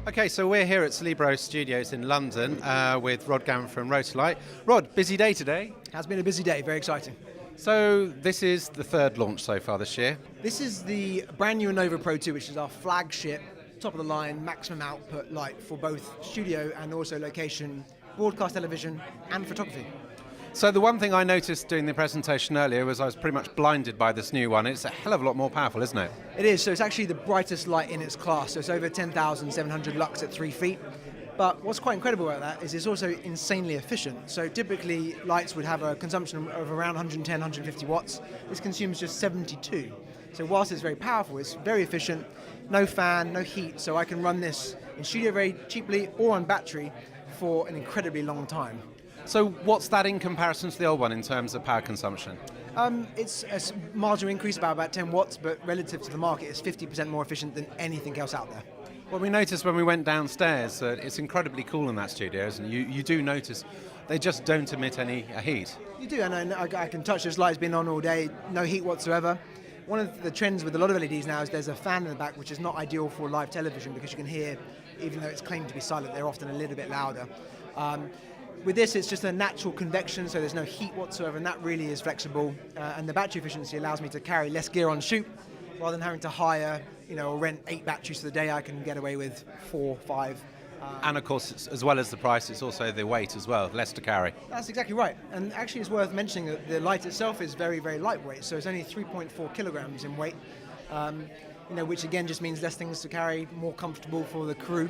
Okay, so we're here at Celebro Studios in London with Rod Gammons from Rotolight. Rod, busy day today? Has been a busy day, very exciting. So this is the third launch so far this year. This is the brand new Anova Pro 2, which is our flagship, top of the line, maximum output light for both studio and also location, broadcast television and photography. So the one thing I noticed doing the presentation earlier was I was pretty much blinded by this new one. It's a hell of a lot more powerful, isn't it? It is, so it's actually the brightest light in its class, so it's over 10,700 lux at 3 feet. But what's quite incredible about that is it's also insanely efficient. So typically lights would have a consumption of around 110, 150 watts. This consumes just 72. So whilst it's very powerful, it's very efficient, no fan, no heat, so I can run this in studio very cheaply or on battery for an incredibly long time. So what's that in comparison to the old one in terms of power consumption? It's a marginal increase by about 10 watts, but relative to the market, it's 50% more efficient than anything else out there. Well, we noticed when we went downstairs that it's incredibly cool in that studio, isn't it? You do notice they just don't emit any heat. You do, and I can touch this light. It's been on all day, no heat whatsoever. One of the trends with a lot of LEDs now is there's a fan in the back, which is not ideal for live television because you can hear, even though it's claimed to be silent, they're often a little bit louder. With this, it's just a natural convection, so there's no heat whatsoever, and that really is flexible. And the battery efficiency allows me to carry less gear on shoot, rather than having to hire, or rent 8 batteries for the day. I can get away with 4, 5. And of course, as well as the price, it's also the weight as well, less to carry. That's exactly right. And actually, it's worth mentioning that the light itself is very, very lightweight. So it's only 3.4 kilograms in weight, which again just means less things to carry, more comfortable for the crew.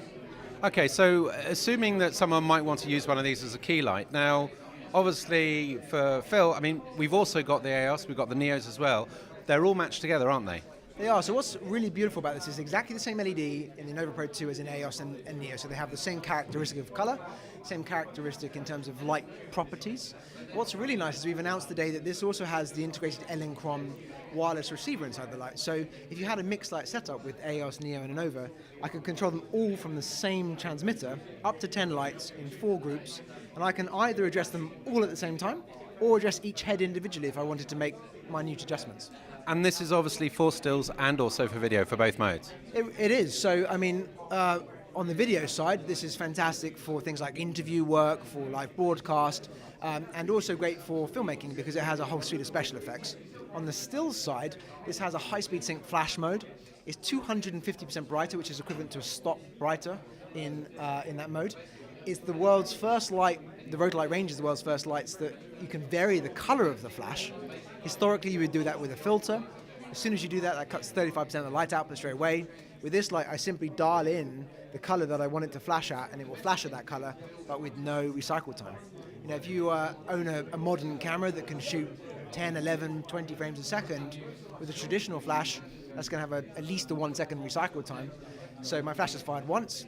Okay, so assuming that someone might want to use one of these as a key light, now obviously for Phil, we've also got the EOS, we've got the Neos as well. They're all matched together, aren't they? They are. So what's really beautiful about this is exactly the same LED in the Anova Pro 2 as in EOS and Neo. So they have the same characteristic of color, same characteristic in terms of light properties. What's really nice is we've announced today that this also has the integrated L-Chrom wireless receiver inside the light. So if you had a mixed light setup with EOS, Neo and Anova, I could control them all from the same transmitter, up to 10 lights in 4 groups, and I can either address them all at the same time or address each head individually if I wanted to make minute adjustments. And this is obviously for stills and also for video for both modes? It is. So, on the video side, this is fantastic for things like interview work, for live broadcast, and also great for filmmaking because it has a whole suite of special effects. On the stills side, this has a high-speed sync flash mode. It's 250% brighter, which is equivalent to a stop brighter in that mode. It's the world's first light. The Rotolight range is the world's first lights that you can vary the color of the flash. Historically, you would do that with a filter. As soon as you do that, that cuts 35% of the light output straight away. With this light, I simply dial in the color that I want it to flash at, and it will flash at that color, but with no recycle time. If you own a modern camera that can shoot 10, 11, 20 frames a second, with a traditional flash, that's going to have at least a 1 second recycle time. So my flash is fired once,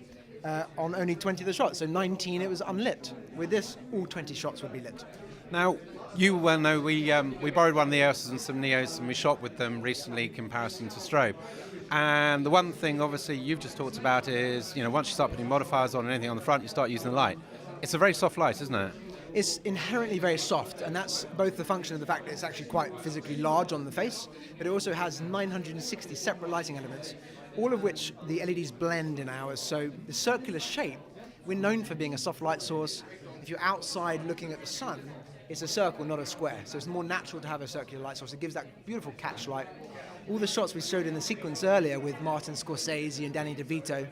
on only 20 of the shots, so 19 it was unlit. With this, all 20 shots would be lit. Now, you well know we borrowed one of the EOSs and some Neos and we shot with them recently in comparison to strobe. And the one thing obviously you've just talked about is, once you start putting modifiers on and anything on the front, you start using the light. It's a very soft light, isn't it? It's inherently very soft, and that's both the function of the fact that it's actually quite physically large on the face, but it also has 960 separate lighting elements, all of which the LEDs blend in ours. So the circular shape, we're known for being a soft light source. If you're outside looking at the sun, it's a circle, not a square. So it's more natural to have a circular light source. It gives that beautiful catch light. All the shots we showed in the sequence earlier with Martin Scorsese and Danny DeVito,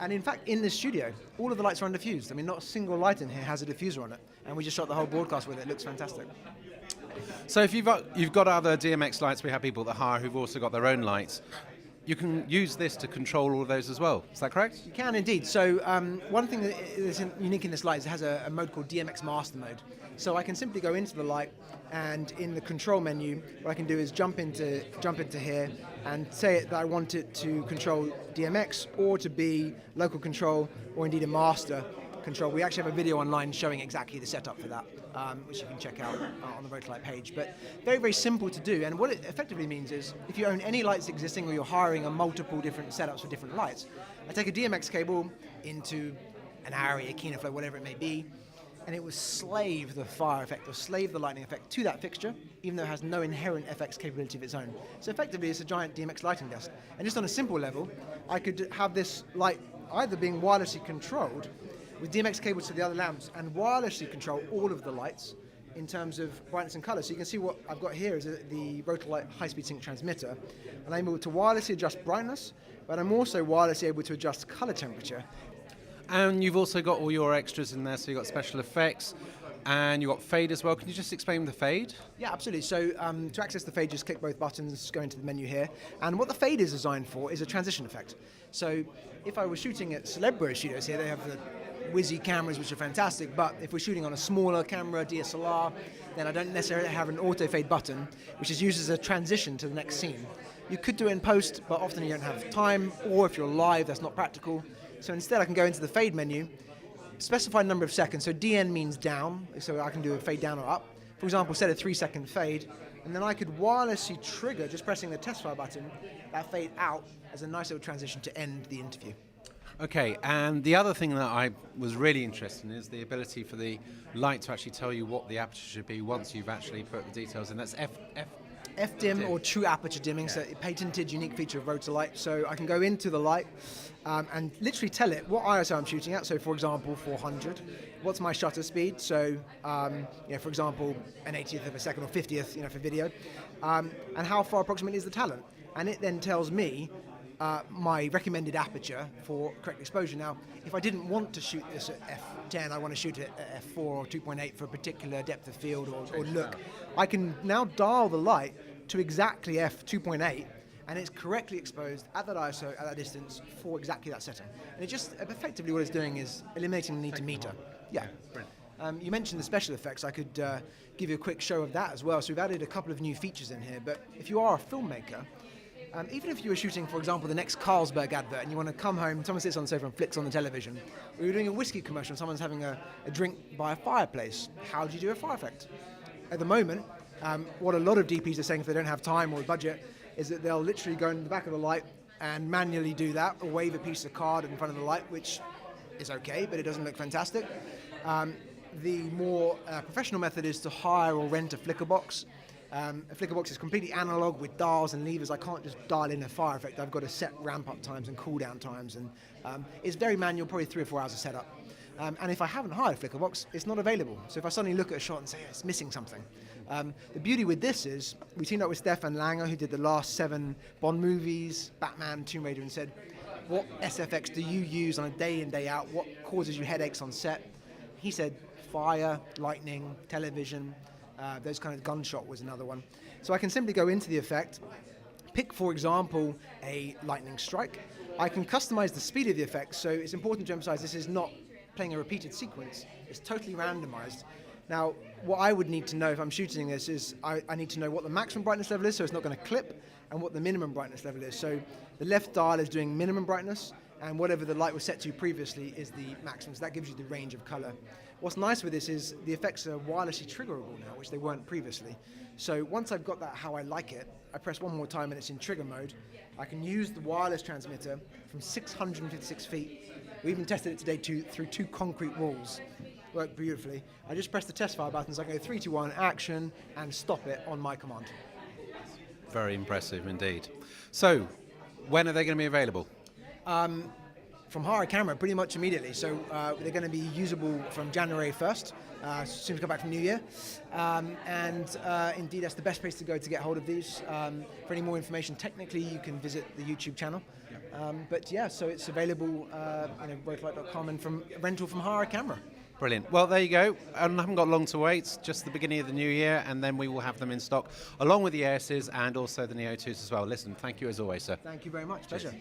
and in fact, in the studio, all of the lights are undiffused. Not a single light in here has a diffuser on it, and we just shot the whole broadcast with it. It looks fantastic. So if you've got other Dmx lights, we have people that hire who've also got their own lights. You can use this to control all of those as well. Is that correct? You can indeed. So one thing that is unique in this light is it has a mode called Dmx Master Mode. So I can simply go into the light, and in the control menu, what I can do is jump into here and say that I want it to control DMX or to be local control or indeed a master control. We actually have a video online showing exactly the setup for that, which you can check out on the Rotolight page. But very, very simple to do. And what it effectively means is if you own any lights existing or you're hiring a multiple different setups for different lights, I take a DMX cable into an Arri, a Kinoflow, whatever it may be, and it will slave the fire effect or slave the lightning effect to that fixture, even though it has no inherent FX capability of its own. So effectively, it's a giant DMX lighting desk. And just on a simple level, I could have this light either being wirelessly controlled with DMX cables to the other lamps and wirelessly control all of the lights in terms of brightness and color. So you can see what I've got here is the Rotolight high-speed sync transmitter, and I'm able to wirelessly adjust brightness, but I'm also wirelessly able to adjust color temperature. And you've also got all your extras in there, so you've got special effects, and you've got fade as well. Can you just explain the fade? Yeah, absolutely. So to access the fade, just click both buttons, go into the menu here. And what the fade is designed for is a transition effect. So if I was shooting at Celebro Studios here, they have the whizzy cameras, which are fantastic, but if we're shooting on a smaller camera, DSLR, then I don't necessarily have an auto fade button, which is used as a transition to the next scene. You could do it in post, but often you don't have time, or if you're live, that's not practical. So instead I can go into the fade menu, specify a number of seconds, so DN means down, so I can do a fade down or up. For example, set a 3-second fade, and then I could wirelessly trigger, just pressing the test fire button, that fade out as a nice little transition to end the interview. Okay, and the other thing that I was really interested in is the ability for the light to actually tell you what the aperture should be once you've actually put the details in. That's FDIM or true aperture dimming, so a patented unique feature of Rotolight. So I can go into the light and literally tell it what ISO I'm shooting at. So for example, 400. What's my shutter speed? So for example, an 80th of a second or 50th, for video. And how far approximately is the talent? And it then tells me my recommended aperture for correct exposure. Now, if I didn't want to shoot this at f10, I want to shoot it at f4 or 2.8 for a particular depth of field or look, I can now dial the light to exactly f2.8, and it's correctly exposed at that ISO, at that distance, for exactly that setting. And it just, effectively what it's doing is eliminating the need to meter. Yeah. You mentioned the special effects. I could give you a quick show of that as well. So we've added a couple of new features in here, but if you are a filmmaker, even if you were shooting, for example, the next Carlsberg advert and you want to come home, someone sits on the sofa and flicks on the television, or you're doing a whiskey commercial and someone's having a drink by a fireplace, how do you do a fire effect? At the moment, what a lot of DPs are saying if they don't have time or budget is that they'll literally go in the back of the light and manually do that, or wave a piece of card in front of the light, which is okay, but it doesn't look fantastic. The more professional method is to hire or rent a flicker box. A flicker box is completely analog with dials and levers. I can't just dial in a fire effect. I've got to set ramp up times and cool down times, and it's very manual, probably 3 or 4 hours of setup. And if I haven't hired a flicker box, it's not available. So if I suddenly look at a shot and say, it's missing something. The beauty with this is, we teamed up with Stefan Langer, who did the last 7 Bond movies, Batman, Tomb Raider, and said, what SFX do you use on a day in, day out? What causes you headaches on set? He said, fire, lightning, television, those kind of gunshot was another one. So I can simply go into the effect, pick, for example, a lightning strike. I can customize the speed of the effect, so it's important to emphasize this is not playing a repeated sequence. It's totally randomized. Now, what I would need to know if I'm shooting this is I need to know what the maximum brightness level is, so it's not going to clip, and what the minimum brightness level is. So the left dial is doing minimum brightness, and whatever the light was set to previously is the maximum, so that gives you the range of color. What's nice with this is the effects are wirelessly triggerable now, which they weren't previously. So once I've got that how I like it, I press one more time and it's in trigger mode. I can use the wireless transmitter from 656 feet. We even tested it today through 2 concrete walls. Worked beautifully. I just press the test fire buttons, I go 3, 2, 1, action, and stop it on my command. Very impressive indeed. So, when are they going to be available? From Hireacamera, pretty much immediately. So they're going to be usable from January 1st, as soon as we come back from New Year. Indeed, that's the best place to go to get hold of these. For any more information, technically, you can visit the YouTube channel. So it's available Rotolight.com and from rental from Hireacamera. Brilliant. Well, there you go. I haven't got long to wait, just the beginning of the new year, and then we will have them in stock, along with the ASs and also the Neo 2s as well. Listen, thank you as always, sir. Thank you very much. Pleasure.